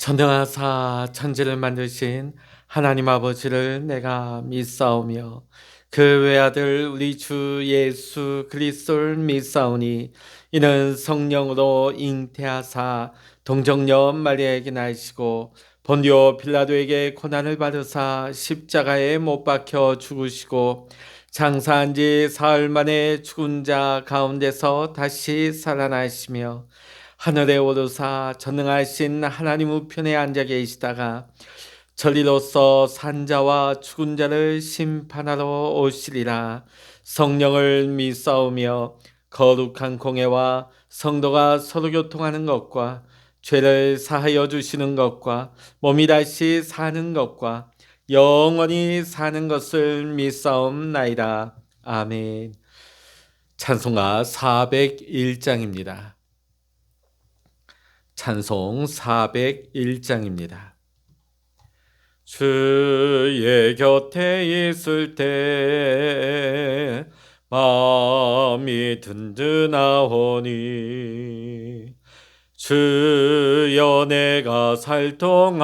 전능하사 천지를 만드신 하나님 아버지를 내가 믿사오며 그 외아들 우리 주 예수 그리스도를 믿사오니 이는 성령으로 잉태하사 동정녀 마리아에게 나시고 본디오 빌라도에게 고난을 받으사 십자가에 못 박혀 죽으시고 장사한 지 사흘 만에 죽은 자 가운데서 다시 살아나시며 하늘에 오르사 전능하신 하나님 우편에 앉아 계시다가 저리로서 산자와 죽은 자를 심판하러 오시리라. 성령을 믿사오며 거룩한 공회와 성도가 서로 교통하는 것과 죄를 사하여 주시는 것과 몸이 다시 사는 것과 영원히 사는 것을 믿사옵나이다. 아멘. 찬송가 401장입니다. 찬송 401장입니다. 주의 곁에 있을 때 마음이 든든하오니 주여 내가 살 동안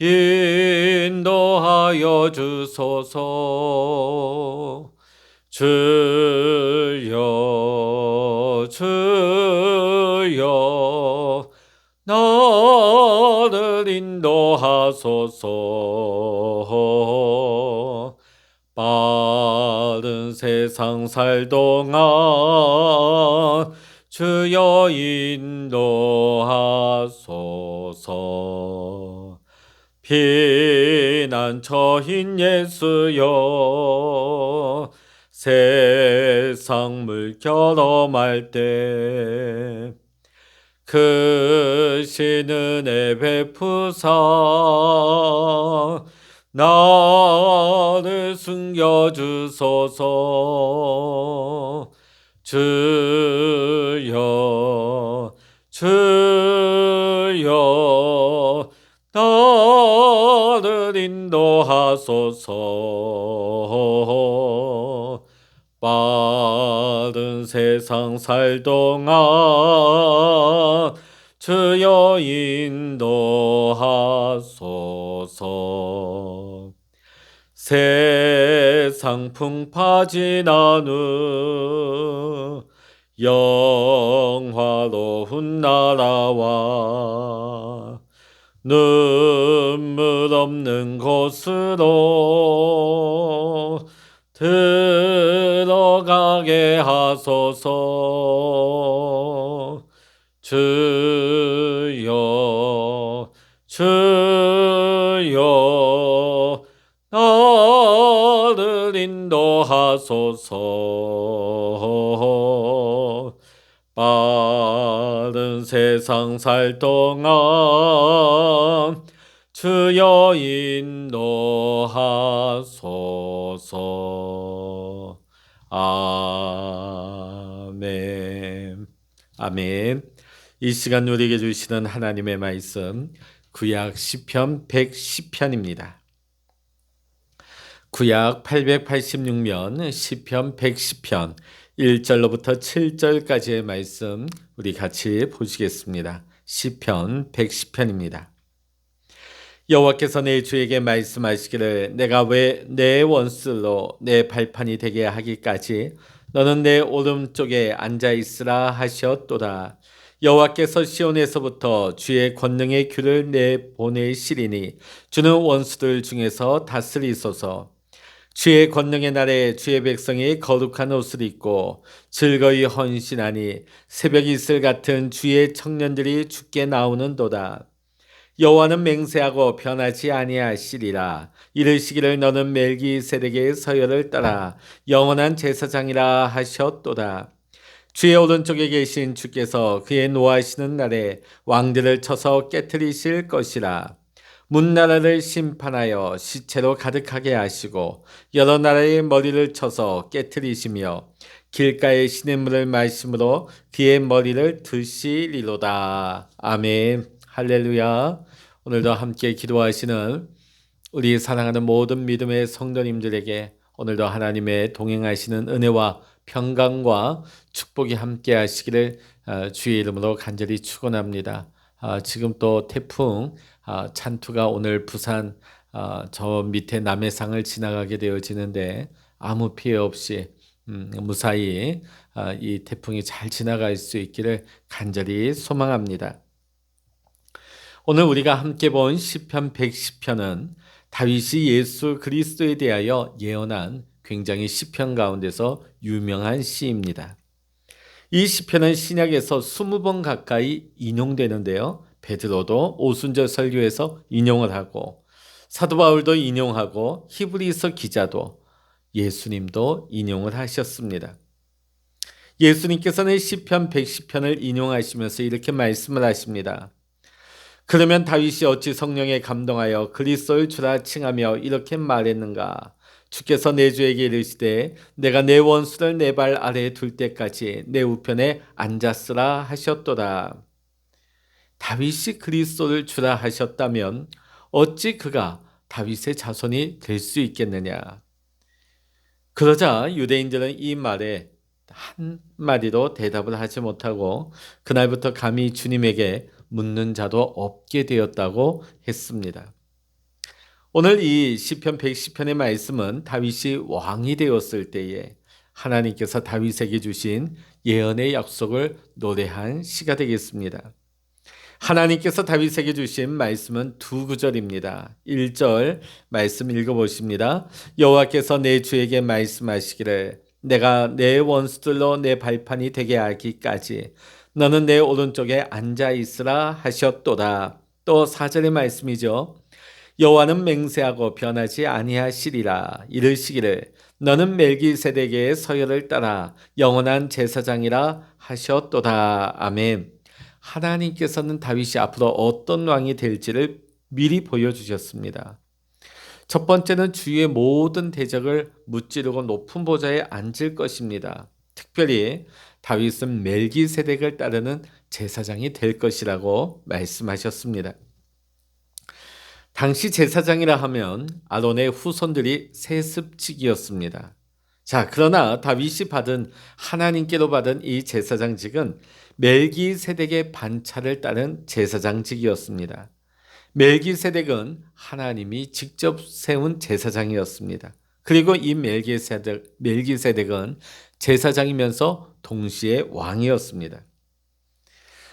인도하여 주소서. 주여 주여 나를 인도하소서. 빠른 세상 살 동안 주여 인도하소서. 피난처인 예수여 세상 물결 엄할 때 크신 은혜 베푸사 나를 숨겨주소서. 주여 주여 나를 인도하소서. 빠른 세상 살 동안 주여 인도하소서. 세상 풍파 지난 후 영화로운 나라와 눈물 없는 곳으로 들어가게 하소서. 주여 주여 나를 인도하소서. 빠른 세상 살 동안 주여 인도하소서. 아멘. 아멘. 이 시간 우리에게 주시는 하나님의 말씀 구약 시편 110편입니다. 구약 886면 시편 110편 1절로부터 7절까지의 말씀 우리 같이 보시겠습니다. 시편 110편입니다. 여호와께서 내 주에게 말씀하시기를 내가 왜 내 원수로 내 발판이 되게 하기까지 너는 내 오른쪽에 앉아있으라 하셨도다. 여호와께서 시온에서부터 주의 권능의 규를 내보내시리니 주는 원수들 중에서 다스리소서. 주의 권능의 날에 주의 백성이 거룩한 옷을 입고 즐거이 헌신하니 새벽 이슬 같은 주의 청년들이 주께 나오는도다. 여호와는 맹세하고 변하지 아니하시리라. 이르시기를 너는 멜기세덱의 서열을 따라 영원한 제사장이라 하셨도다. 주의 오른쪽에 계신 주께서 그의 노하시는 날에 왕들을 쳐서 깨트리실 것이라. 문나라를 심판하여 시체로 가득하게 하시고 여러 나라의 머리를 쳐서 깨트리시며 길가의 시냇물을 마심으로 그의 머리를 드시리로다. 아멘. 할렐루야. 오늘도 함께 기도하시는 우리 사랑하는 모든 믿음의 성도님들에게 오늘도 하나님의 동행하시는 은혜와 평강과 축복이 함께 하시기를 주의 이름으로 간절히 축원합니다. 지금 또 태풍 찬투가 오늘 부산 저 밑에 남해상을 지나가게 되어지는데 아무 피해 없이 무사히 이 태풍이 잘 지나갈 수 있기를 간절히 소망합니다. 오늘 우리가 함께 본 시편 110편은 다윗이 예수 그리스도에 대하여 예언한 굉장히 시편 가운데서 유명한 시입니다. 이 시편은 신약에서 20번 가까이 인용되는데요. 베드로도 오순절 설교에서 인용을 하고 사도 바울도 인용하고 히브리서 기자도 예수님도 인용을 하셨습니다. 예수님께서는 시편 110편을 인용하시면서 이렇게 말씀을 하십니다. 그러면 다윗이 어찌 성령에 감동하여 그리스도의 주라 칭하며 이렇게 말했는가? 주께서 내 주에게 이르시되 내가 내 원수를 내 발 아래에 둘 때까지 내 우편에 앉았으라 하셨도다. 다윗이 그리스도를 주라 하셨다면 어찌 그가 다윗의 자손이 될 수 있겠느냐? 그러자 유대인들은 이 말에 한마디도 대답을 하지 못하고 그날부터 감히 주님에게 묻는 자도 없게 되었다고 했습니다. 오늘 이 시편 110편의 말씀은 다윗이 왕이 되었을 때에 하나님께서 다윗에게 주신 예언의 약속을 노래한 시가 되겠습니다. 하나님께서 다윗에게 주신 말씀은 두 구절입니다. 1절 말씀 읽어보십니다. 여호와께서 내 주에게 말씀하시기를 내가 내 원수들로 내 발판이 되게 하기까지 너는 내 오른쪽에 앉아 있으라 하셨도다. 또 4절의 말씀이죠. 여호와는 맹세하고 변하지 아니하시리라. 이르시기를 너는 멜기세덱의 서열을 따라 영원한 제사장이라 하셨도다. 아멘. 하나님께서는 다윗이 앞으로 어떤 왕이 될지를 미리 보여주셨습니다. 첫 번째는 주위의 모든 대적을 무찌르고 높은 보좌에 앉을 것입니다. 특별히 다윗은 멜기세덱을 따르는 제사장이 될 것이라고 말씀하셨습니다. 당시 제사장이라 하면 아론의 후손들이 세습직이었습니다. 자, 그러나 다윗이 하나님께로 받은 이 제사장직은 멜기세덱의 반차를 따른 제사장직이었습니다. 멜기세덱은 하나님이 직접 세운 제사장이었습니다. 그리고 이 멜기세덱은 제사장이면서 동시에 왕이었습니다.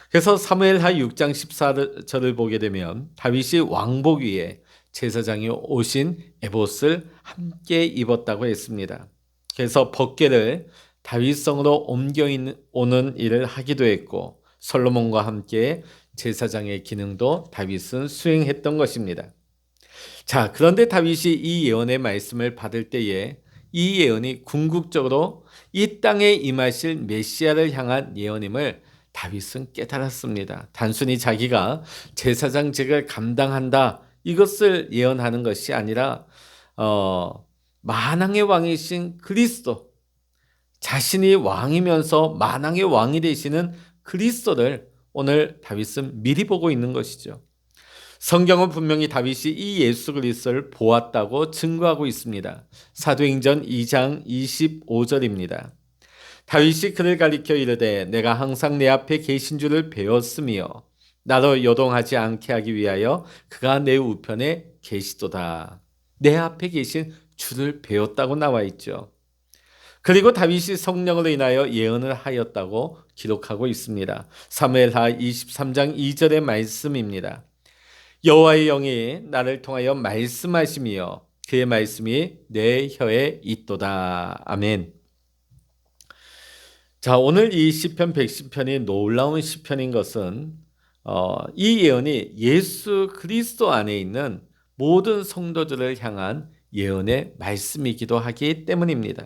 그래서 사무엘하 6장 14절을 보게 되면 다윗이 왕복 위에 제사장이 오신 에봇을 함께 입었다고 했습니다. 그래서 법궤를 다윗성으로 옮겨오는 일을 하기도 했고 솔로몬과 함께 제사장의 기능도 다윗은 수행했던 것입니다. 자, 그런데 다윗이 이 예언의 말씀을 받을 때에 이 예언이 궁극적으로 이 땅에 임하실 메시아를 향한 예언임을 다윗은 깨달았습니다. 단순히 자기가 제사장직을 감당한다 이것을 예언하는 것이 아니라 만왕의 왕이신 그리스도, 자신이 왕이면서 만왕의 왕이 되시는 그리스도를 오늘 다윗은 미리 보고 있는 것이죠. 성경은 분명히 다윗이 이 예수 그리스도를 보았다고 증거하고 있습니다. 사도행전 2장 25절입니다. 다윗이 그를 가리켜 이르되 내가 항상 내 앞에 계신 줄을 배웠으며 나로 요동하지 않게 하기 위하여 그가 내 우편에 계시도다. 내 앞에 계신 주를 배웠다고 나와 있죠. 그리고 다윗이 성령으로 인하여 예언을 하였다고 기록하고 있습니다. 사무엘하 23장 2절의 말씀입니다. 여호와의 영이 나를 통하여 말씀하시며 그의 말씀이 내 혀에 있도다. 아멘. 자, 오늘 이 시편 110편이 놀라운 시편인 것은 이 예언이 예수 그리스도 안에 있는 모든 성도들을 향한 예언의 말씀이기도 하기 때문입니다.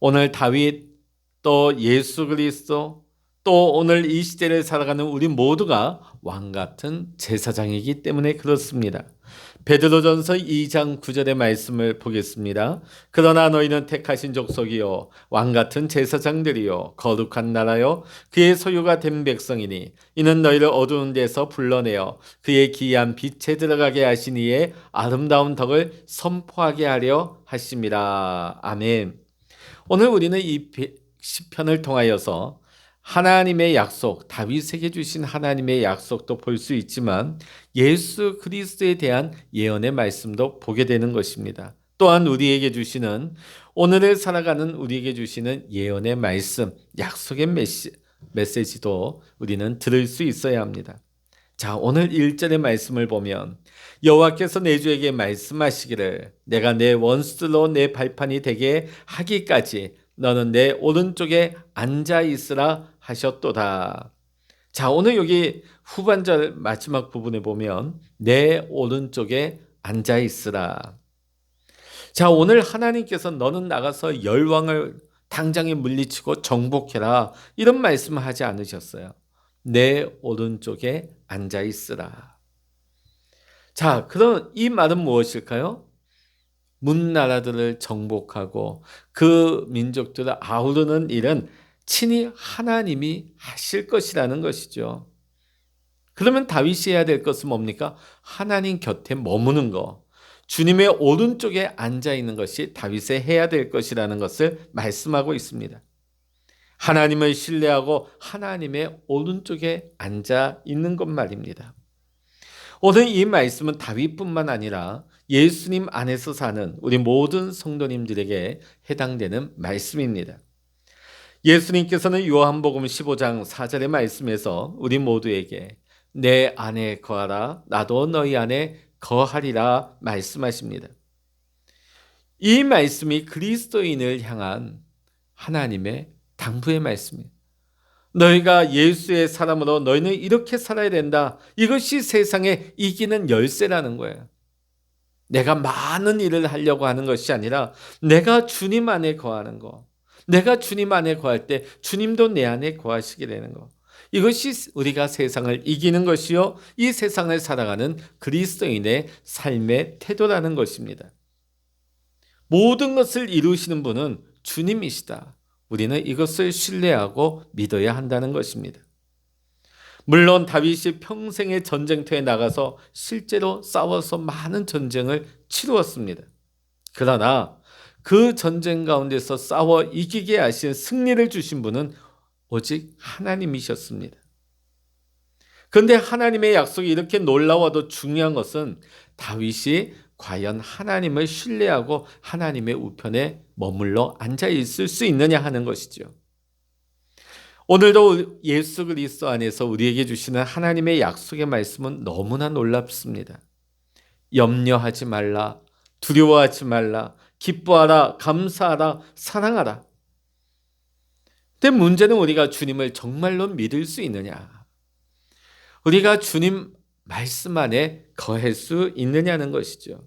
오늘 다윗 또 예수 그리스도 또 오늘 이 시대를 살아가는 우리 모두가 왕같은 제사장이기 때문에 그렇습니다. 베드로전서 2장 9절의 말씀을 보겠습니다. 그러나 너희는 택하신 족속이요 왕같은 제사장들이요 거룩한 나라요 그의 소유가 된 백성이니 이는 너희를 어두운 데서 불러내어 그의 기이한 빛에 들어가게 하신 이의 아름다운 덕을 선포하게 하려 하심이라. 아멘. 오늘 우리는 이 시편을 통하여서 하나님의 약속, 다윗에게 주신 하나님의 약속도 볼 수 있지만 예수 그리스도에 대한 예언의 말씀도 보게 되는 것입니다. 또한 우리에게 주시는 오늘을 살아가는 우리에게 주시는 예언의 말씀, 약속의 메시지도 우리는 들을 수 있어야 합니다. 자, 오늘 1절의 말씀을 보면 여호와께서 내 주에게 말씀하시기를 내가 내 원수들로 내 발판이 되게 하기까지 너는 내 오른쪽에 앉아 있으라 하셨도다. 자, 오늘 여기 후반절 마지막 부분에 보면 내 오른쪽에 앉아 있으라. 자, 오늘 하나님께서 너는 나가서 열왕을 당장에 물리치고 정복해라 이런 말씀을 하지 않으셨어요. 내 오른쪽에 앉아 있으라. 자, 그럼 이 말은 무엇일까요? 문나라들을 정복하고 그 민족들을 아우르는 일은 친히 하나님이 하실 것이라는 것이죠. 그러면 다윗이 해야 될 것은 뭡니까? 하나님 곁에 머무는 것. 주님의 오른쪽에 앉아 있는 것이 다윗의 해야 될 것이라는 것을 말씀하고 있습니다. 하나님을 신뢰하고 하나님의 오른쪽에 앉아 있는 것 말입니다. 오늘 이 말씀은 다윗뿐만 아니라 예수님 안에서 사는 우리 모든 성도님들에게 해당되는 말씀입니다. 예수님께서는 요한복음 15장 4절의 말씀에서 우리 모두에게 내 안에 거하라 나도 너희 안에 거하리라 말씀하십니다. 이 말씀이 그리스도인을 향한 하나님의 당부의 말씀이에요. 너희가 예수의 사람으로 너희는 이렇게 살아야 된다. 이것이 세상에 이기는 열쇠라는 거예요. 내가 많은 일을 하려고 하는 것이 아니라 내가 주님 안에 거하는 거. 내가 주님 안에 거할 때 주님도 내 안에 거하시게 되는 거. 이것이 우리가 세상을 이기는 것이요. 이 세상을 살아가는 그리스도인의 삶의 태도라는 것입니다. 모든 것을 이루시는 분은 주님이시다. 우리는 이것을 신뢰하고 믿어야 한다는 것입니다. 물론 다윗이 평생의 전쟁터에 나가서 실제로 싸워서 많은 전쟁을 치루었습니다. 그러나 그 전쟁 가운데서 싸워 이기게 하신 승리를 주신 분은 오직 하나님이셨습니다. 그런데 하나님의 약속이 이렇게 놀라워도 중요한 것은 다윗이 과연 하나님을 신뢰하고 하나님의 우편에 머물러 앉아 있을 수 있느냐 하는 것이죠. 오늘도 예수 그리스도 안에서 우리에게 주시는 하나님의 약속의 말씀은 너무나 놀랍습니다. 염려하지 말라, 두려워하지 말라, 기뻐하라, 감사하라, 사랑하라. 근데 문제는 우리가 주님을 정말로 믿을 수 있느냐? 우리가 주님 말씀 안에 거할 수 있느냐는 것이죠.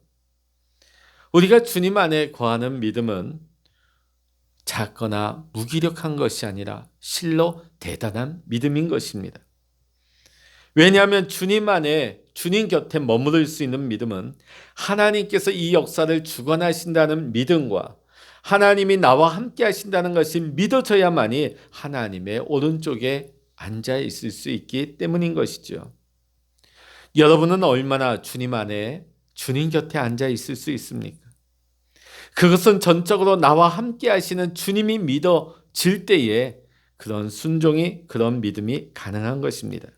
우리가 주님 안에 거하는 믿음은 작거나 무기력한 것이 아니라 실로 대단한 믿음인 것입니다. 왜냐하면 주님 안에 주님 곁에 머무를 수 있는 믿음은 하나님께서 이 역사를 주관하신다는 믿음과 하나님이 나와 함께 하신다는 것이 믿어져야만이 하나님의 오른쪽에 앉아 있을 수 있기 때문인 것이죠. 여러분은 얼마나 주님 안에 주님 곁에 앉아 있을 수 있습니까? 그것은 전적으로 나와 함께 하시는 주님이 믿어질 때에 그런 순종이, 그런 믿음이 가능한 것입니다.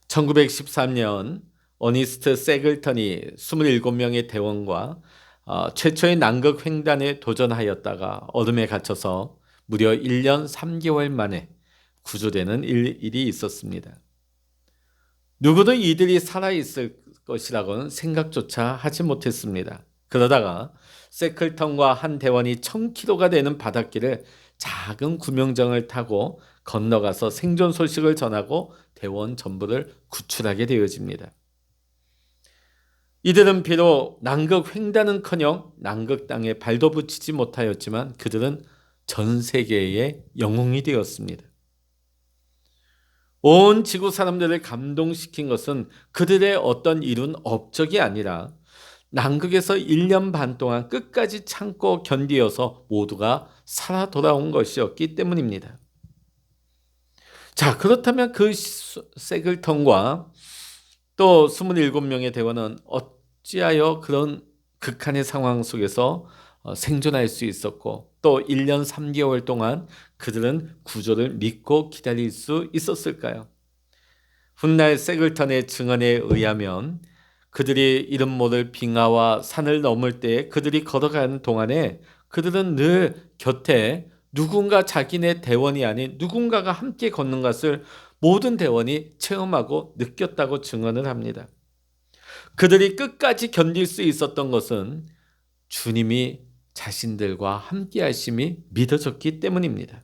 1913년 어니스트 세글턴이 27명의 대원과 최초의 남극 횡단에 도전하였다가 얼음에 갇혀서 무려 1년 3개월 만에 구조되는 일이 있었습니다. 누구도 이들이 살아있을 것이라고는 생각조차 하지 못했습니다. 그러다가 세클턴과 한 대원이 1000km가 되는 바닷길을 작은 구명정을 타고 건너가서 생존 소식을 전하고 대원 전부를 구출하게 되어집니다. 이들은 비록 남극 횡단은커녕 남극 땅에 발도 붙이지 못하였지만 그들은 전 세계의 영웅이 되었습니다. 온 지구 사람들을 감동시킨 것은 그들의 어떤 이룬 업적이 아니라 남극에서 1년 반 동안 끝까지 참고 견디어서 모두가 살아 돌아온 것이었기 때문입니다. 자, 그렇다면 그 세글턴과 또 27명의 대원은 어찌하여 그런 극한의 상황 속에서 생존할 수 있었고 또 1년 3개월 동안 그들은 구조를 믿고 기다릴 수 있었을까요? 훗날 세글턴의 증언에 의하면 그들이 이름 모를 빙하와 산을 넘을 때 그들이 걸어가는 동안에 그들은 늘 곁에 누군가 자기네 대원이 아닌 누군가가 함께 걷는 것을 모든 대원이 체험하고 느꼈다고 증언을 합니다. 그들이 끝까지 견딜 수 있었던 것은 주님이 자신들과 함께 하심이 믿어졌기 때문입니다.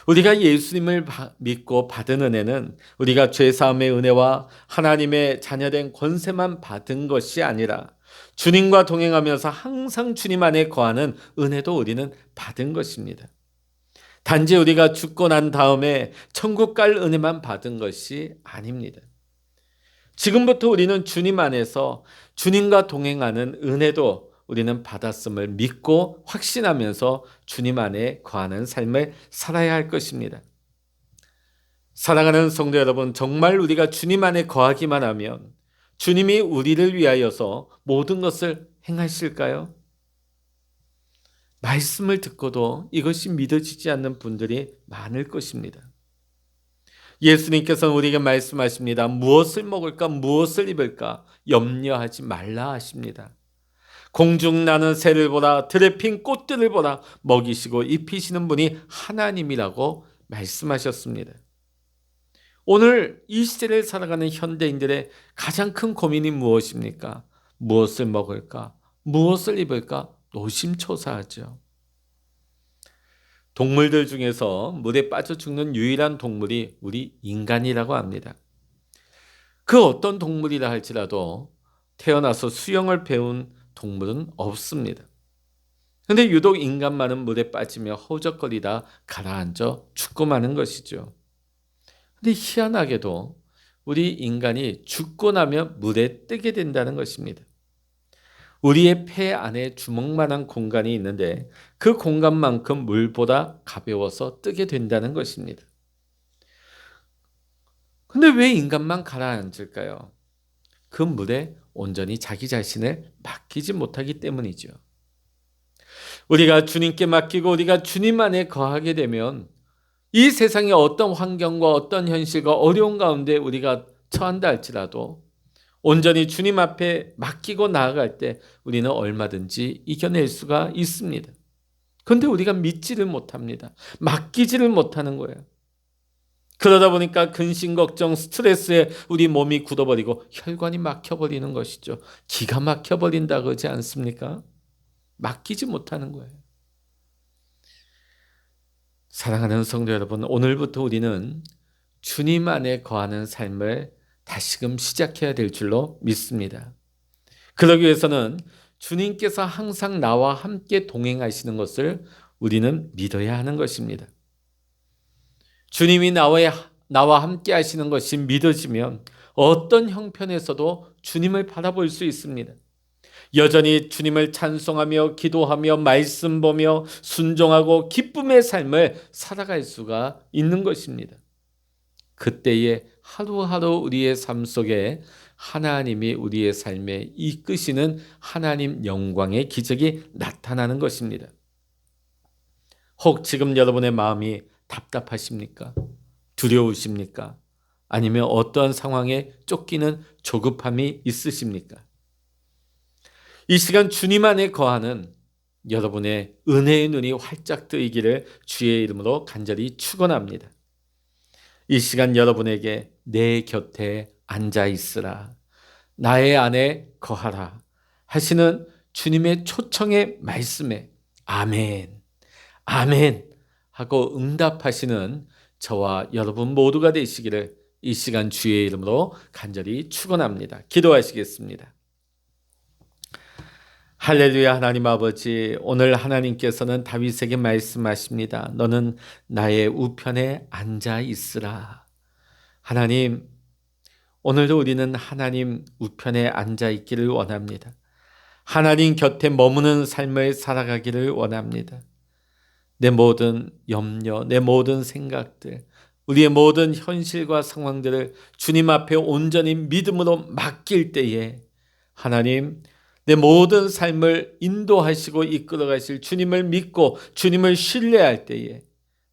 우리가 예수님을 믿고 받은 은혜는 우리가 죄사함의 은혜와 하나님의 자녀된 권세만 받은 것이 아니라 주님과 동행하면서 항상 주님 안에 거하는 은혜도 우리는 받은 것입니다. 단지 우리가 죽고 난 다음에 천국 갈 은혜만 받은 것이 아닙니다. 지금부터 우리는 주님 안에서 주님과 동행하는 은혜도 우리는 받았음을 믿고 확신하면서 주님 안에 거하는 삶을 살아야 할 것입니다. 사랑하는 성도 여러분, 정말 우리가 주님 안에 거하기만 하면 주님이 우리를 위하여서 모든 것을 행하실까요? 말씀을 듣고도 이것이 믿어지지 않는 분들이 많을 것입니다. 예수님께서는 우리에게 말씀하십니다. 무엇을 먹을까, 무엇을 입을까 염려하지 말라 하십니다. 공중 나는 새를 보라, 들에 핀 꽃들을 보라, 먹이시고 입히시는 분이 하나님이라고 말씀하셨습니다. 오늘 이 시대를 살아가는 현대인들의 가장 큰 고민이 무엇입니까? 무엇을 먹을까? 무엇을 입을까? 노심초사하죠. 동물들 중에서 물에 빠져 죽는 유일한 동물이 우리 인간이라고 합니다. 그 어떤 동물이라 할지라도 태어나서 수영을 배운 동물은 없습니다. 그런데 유독 인간만은 물에 빠지며 허우적거리다 가라앉아 죽고 마는 것이죠. 그런데 희한하게도 우리 인간이 죽고 나면 물에 뜨게 된다는 것입니다. 우리의 폐 안에 주먹만한 공간이 있는데 그 공간만큼 물보다 가벼워서 뜨게 된다는 것입니다. 근데 왜 인간만 가라앉을까요? 그 물에 온전히 자기 자신을 맡기지 못하기 때문이죠. 우리가 주님께 맡기고 우리가 주님 안에 거하게 되면 이 세상의 어떤 환경과 어떤 현실과 어려운 가운데 우리가 처한다 할지라도 온전히 주님 앞에 맡기고 나아갈 때 우리는 얼마든지 이겨낼 수가 있습니다. 그런데 우리가 믿지를 못합니다. 맡기지를 못하는 거예요. 그러다 보니까 근심, 걱정, 스트레스에 우리 몸이 굳어버리고 혈관이 막혀버리는 것이죠. 기가 막혀버린다 그러지 않습니까? 맡기지 못하는 거예요. 사랑하는 성도 여러분, 오늘부터 우리는 주님 안에 거하는 삶을 다시금 시작해야 될 줄로 믿습니다. 그러기 위해서는 주님께서 항상 나와 함께 동행하시는 것을 우리는 믿어야 하는 것입니다. 주님이 나와 함께 하시는 것이 믿어지면 어떤 형편에서도 주님을 바라볼 수 있습니다. 여전히 주님을 찬송하며 기도하며 말씀 보며 순종하고 기쁨의 삶을 살아갈 수가 있는 것입니다. 그때에 하루하루 우리의 삶 속에 하나님이 우리의 삶에 이끄시는 하나님 영광의 기적이 나타나는 것입니다. 혹 지금 여러분의 마음이 답답하십니까? 두려우십니까? 아니면 어떠한 상황에 쫓기는 조급함이 있으십니까? 이 시간 주님 안에 거하는 여러분의 은혜의 눈이 활짝 뜨이기를 주의 이름으로 간절히 축원합니다. 이 시간 여러분에게 내 곁에 앉아 있으라, 나의 안에 거하라 하시는 주님의 초청의 말씀에 아멘, 아멘 하고 응답하시는 저와 여러분 모두가 되시기를 이 시간 주의 이름으로 간절히 축원합니다. 기도하시겠습니다. 할렐루야. 하나님 아버지, 오늘 하나님께서는 다윗에게 말씀하십니다. 너는 나의 우편에 앉아 있으라. 하나님, 오늘도 우리는 하나님 우편에 앉아 있기를 원합니다. 하나님 곁에 머무는 삶을 살아가기를 원합니다. 내 모든 염려, 내 모든 생각들, 우리의 모든 현실과 상황들을 주님 앞에 온전히 믿음으로 맡길 때에 하나님, 내 모든 삶을 인도하시고 이끌어 가실 주님을 믿고 주님을 신뢰할 때에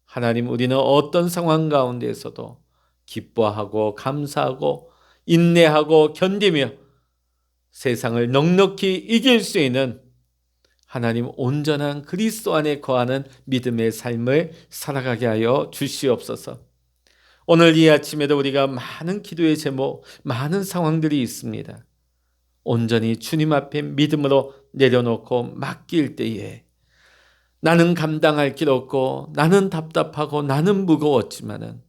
하나님, 우리는 어떤 상황 가운데에서도 기뻐하고 감사하고 인내하고 견디며 세상을 넉넉히 이길 수 있는 하나님 온전한 그리스도 안에 거하는 믿음의 삶을 살아가게 하여 주시옵소서. 오늘 이 아침에도 우리가 많은 기도의 제목, 많은 상황들이 있습니다. 온전히 주님 앞에 믿음으로 내려놓고 맡길 때에 나는 감당할 길 없고 나는 답답하고 나는 무거웠지만은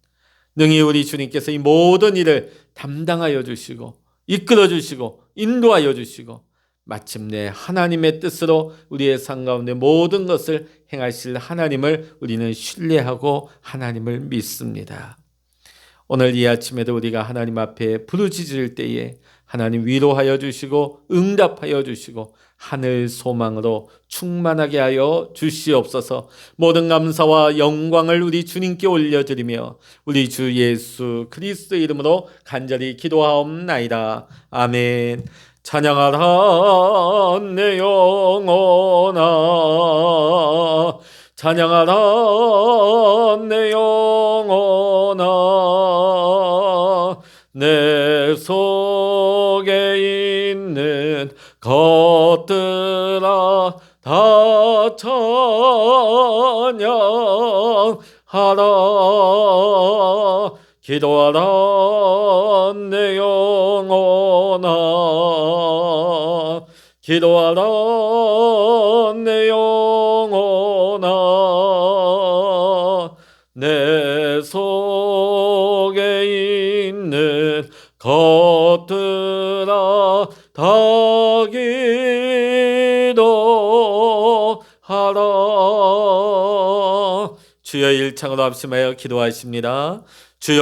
능히 우리 주님께서 이 모든 일을 담당하여 주시고 이끌어 주시고 인도하여 주시고 마침내 하나님의 뜻으로 우리의 삶 가운데 모든 것을 행하실 하나님을 우리는 신뢰하고 하나님을 믿습니다. 오늘 이 아침에도 우리가 하나님 앞에 부르짖을 때에 하나님 위로하여 주시고 응답하여 주시고 하늘 소망으로 충만하게 하여 주시옵소서. 모든 감사와 영광을 우리 주님께 올려드리며 우리 주 예수 그리스도 이름으로 간절히 기도하옵나이다. 아멘. 찬양하라 내 영혼아, 찬양하라 내 영혼아, 내 속에 있는 것들아 다 찬양하라. 기도하라 내 영혼아, 기도하라 내 영혼아, 내 속에 있는 것들아 다 기도하라. 주여 일창으로 합심하여 기도하십니다. 주여